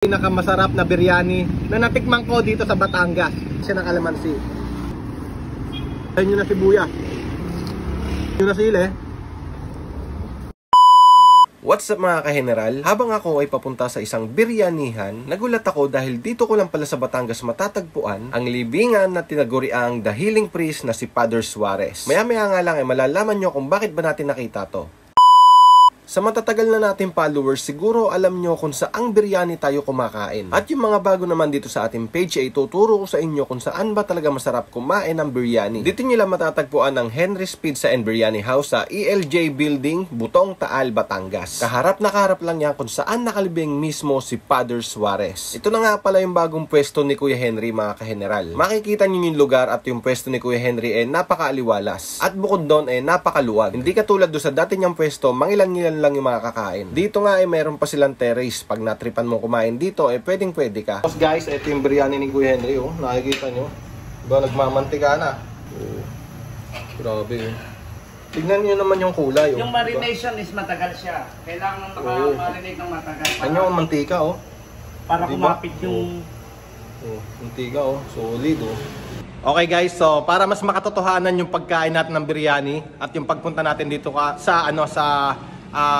Pinakamasarap na biryani na natikman ko dito sa Batangas. Siya ng kalamansi. Ayun yung na sibuya. Yung na sili. What's up mga ka-general? Habang ako ay papunta sa isang biryanihan, nagulat ako dahil dito ko lang pala sa Batangas matatagpuan ang libingan na tinaguriang The Healing Priest na si Father Suarez. Maya-maya nga lang ay malalaman nyo kung bakit ba natin nakita to. Sa matatagal na nating followers, siguro alam nyo kung saang biryani tayo kumakain. At yung mga bago naman dito sa ating page ay tuturo ko sa inyo kung saan ba talaga masarap kumain ng biryani. Dito nyo lang matatagpuan ang Henry's Pizza and Biryani House sa ELJ Building, Butong, Taal, Batangas. Kaharap na kaharap lang yan kung saan nakalibing mismo si Father Suarez. Ito na nga pala yung bagong pwesto ni Kuya Henry mga ka-general. Makikita nyo yung lugar at yung pwesto ni Kuya Henry ay napakaaliwalas. At bukod doon ay napakaluwag. Hindi katulad doon sa dati niyang pwesto, mangilan-ngilan lang yung mga kakain. Dito nga ay meron pa silang terrace. Pag natripan mo kumain dito, eh pwedeng pwede ka. Guys, ito yung biryani ni Kuya Henry, oh. Nakikita nyo. Diba, nagmamantika na. Oh. Grabe, oh. Tignan nyo naman yung kulay, oh. Yung marination is matagal siya. Kailangan maka-marinate ng matagal. Ano yung mantika, oh. Para diba? Kumapit yung... Oh, mantika, oh. Solid, oh. Okay guys, so para mas makatotohanan yung pagkain natin ng biryani at yung pagpunta natin dito sa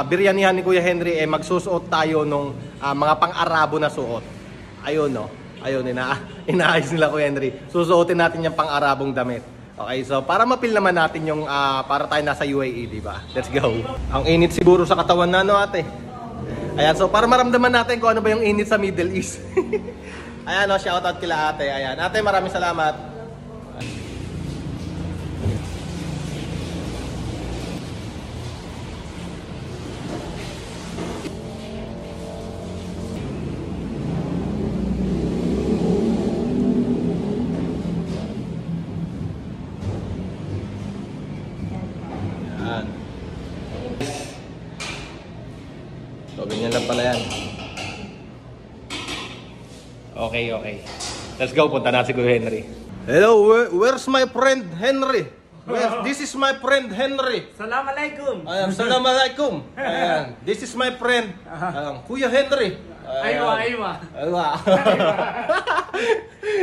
biryanihan ni Kuya Henry, magsusuot tayo nung mga pang-Arabo na suot. Ayun, no. Ayun, inaayos nila Kuya Henry. Susuotin natin yung pang-Arabong damit. Okay, so para mapil naman natin yung para tayo nasa UAE, di ba? Let's go. Ang init siguro sa katawan na, no, ate. Ayan, so para maramdaman natin kung ano ba yung init sa Middle East. Ayan, no, shoutout kila ate. Ayan, ate, maraming salamat. So, ganyan lang pala yan. Okay. Let's go, punta na si Kuya Henry. Hello, where's my friend Henry? This is my friend Henry. Assalamualaikum. Ayan, assalamualaikum. Ayan, this is my friend Kuya Henry. Aywa.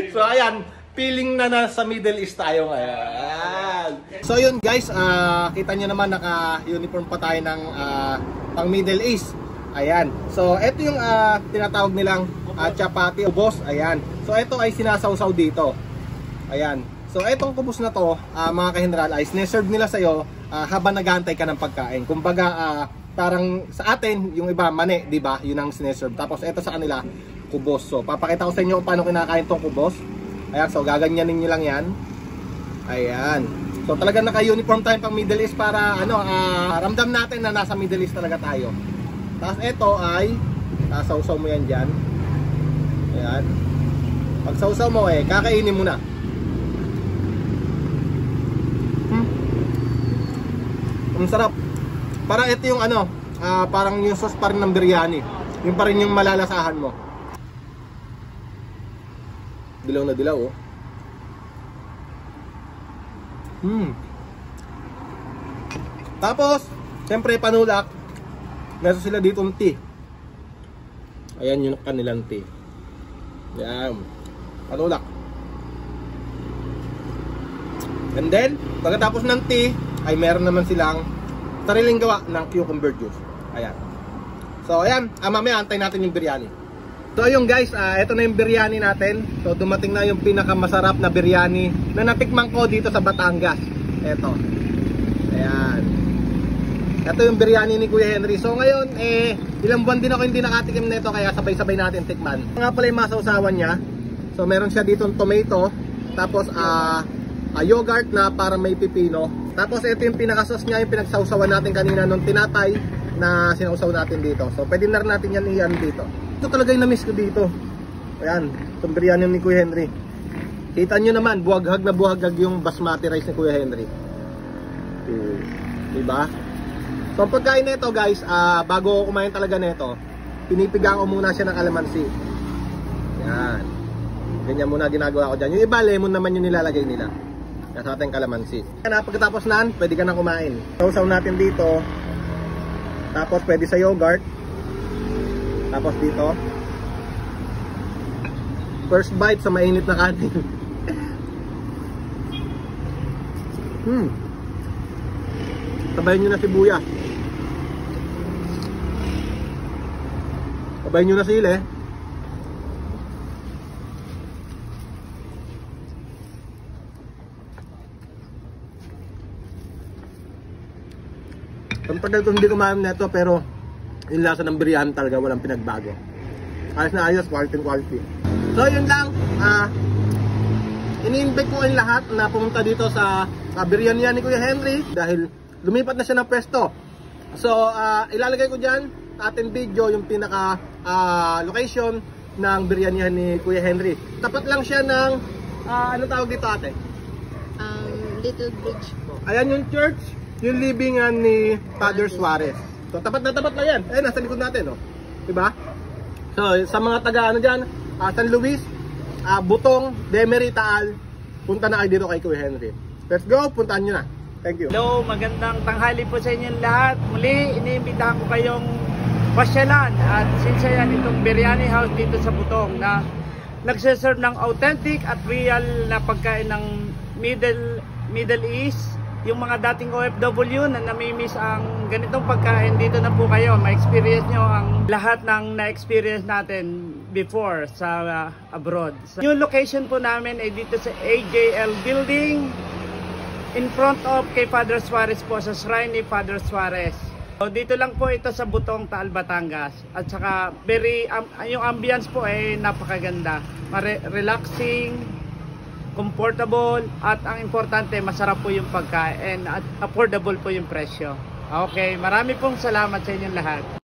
So ayan, feeling na nasa Middle East tayo ngayon. So yun guys, kita nyo naman naka-uniform pa tayo ng pang Middle East. Ayan. So ito yung tinatawag nilang chapati o kubos. Ayan. So ito ay sinasawsaw dito. Ayan. So itong kubos na to, mga ka-general, ay sineserve nila sa'yo habang nag-aantay ka ng pagkain. Kumbaga, parang sa atin, yung iba, mani, di ba? Yun ang sineserve. Tapos ito sa kanila, kubos. So papakita ko sa inyo kung paano kinakain tong kubos. Ayan. So gaganyanin nyo lang yan. Ayan. So talagang naka-uniform tayo pang Middle East para ramdam natin na nasa Middle East talaga tayo. Tapos ito ay sawsaw mo yan dyan. Ayan. Pag sawsaw mo kakainin mo na. Ang sarap. Parang ito yung parang yung sauce pa rin ng biryani. Yung pa rin yung malalasahan mo. Dilaw na dilaw, oh. Tapos, siyempre panulak. Meron sila dito ng tea. Ayan yung kanilang tea. Ayan. Panulak. And then, pagkatapos ng tea, ay meron naman silang sariling gawa ng cucumber juice. Ayan. So, ayan. Mamaya, antay natin yung biryani. So, ayun guys. Ito na yung biryani natin. So, dumating na yung pinakamasarap na biryani na natikman ko dito sa Batangas. Ito. Ayan. Ito yung biryani ni Kuya Henry. So ngayon, ilang buwan din ako hindi nakatikim nito, kaya sabay-sabay natin tikman. Nga pala yung masawsawan niya. So meron siya dito tomato, tapos yogurt na para may pipino. Tapos ito yung pinaka-sauce niya, yung pinagsawsawan natin kanina nung tinapay na sinawsaw natin dito. So pwede na rin natin yan iyan dito. Ito talaga yung na-miss ko dito. Ayan, itong biryani ni Kuya Henry. Kita nyo naman, buhaghag na buhaghag yung basmati rice ni Kuya Henry. Diba? So ang pagkain nito guys, bago kumain talaga nito, pinipigaan ko muna siya ng kalamansi. Yan. Ganyan muna ginagawa ko dyan. Yung iba, lemon naman yung nilalagay nila. Sa ating kalamansi. Pagkatapos naan, pwede ka na kumain. Sausaw natin dito. Tapos pwede sa yogurt. Tapos dito. First bite sa mainit na kanin. Sabayin nyo na sibuyas. Sabayin nyo na sili. Ang tagal ko hindi kumain nito, pero yung lasa ng biryani talaga walang pinagbago. Ayos na ayos, quality. So yun lang, ini-invite ko yung lahat na pumunta dito sa biryanihan ni Kuya Henry dahil lumipat na siya ng pwesto. So ilalagay ko dyan sa ating video yung pinaka location ng biryanihan ni Kuya Henry. Tapat lang siya ng ano tawag dito ate? Little Bridge po. Ayan yung church, yung libingan ni Father Suarez. So tapat na yan. Ayun, nasa likod natin, no? Diba? So sa mga taga ano dyan, San Luis, Butong, Demery, Taal, punta na kayo dito kay Kuya Henry. Let's go, puntahan nyo na. Thank you. Hello, magandang tanghali po sa inyong lahat. Muli, iniimbitahan ko kayong pasyalan at sinsayan itong biryani house dito sa Butong na nagsiserve ng authentic at real na pagkain ng Middle East. Yung mga dating OFW na namimiss ang ganitong pagkain, dito na po kayo. Ma-experience nyo ang lahat ng na-experience natin before sa abroad. So, yung location po namin ay dito sa AJL Building in front of kay Father Suarez po, sa shrine ni Father Suarez. So, dito lang po ito sa Butong, Taal, Batangas. At saka yung ambience po ay napakaganda. Relaxing, comfortable, at ang importante, masarap po yung pagkain at affordable po yung presyo. Okay, marami pong salamat sa inyong lahat.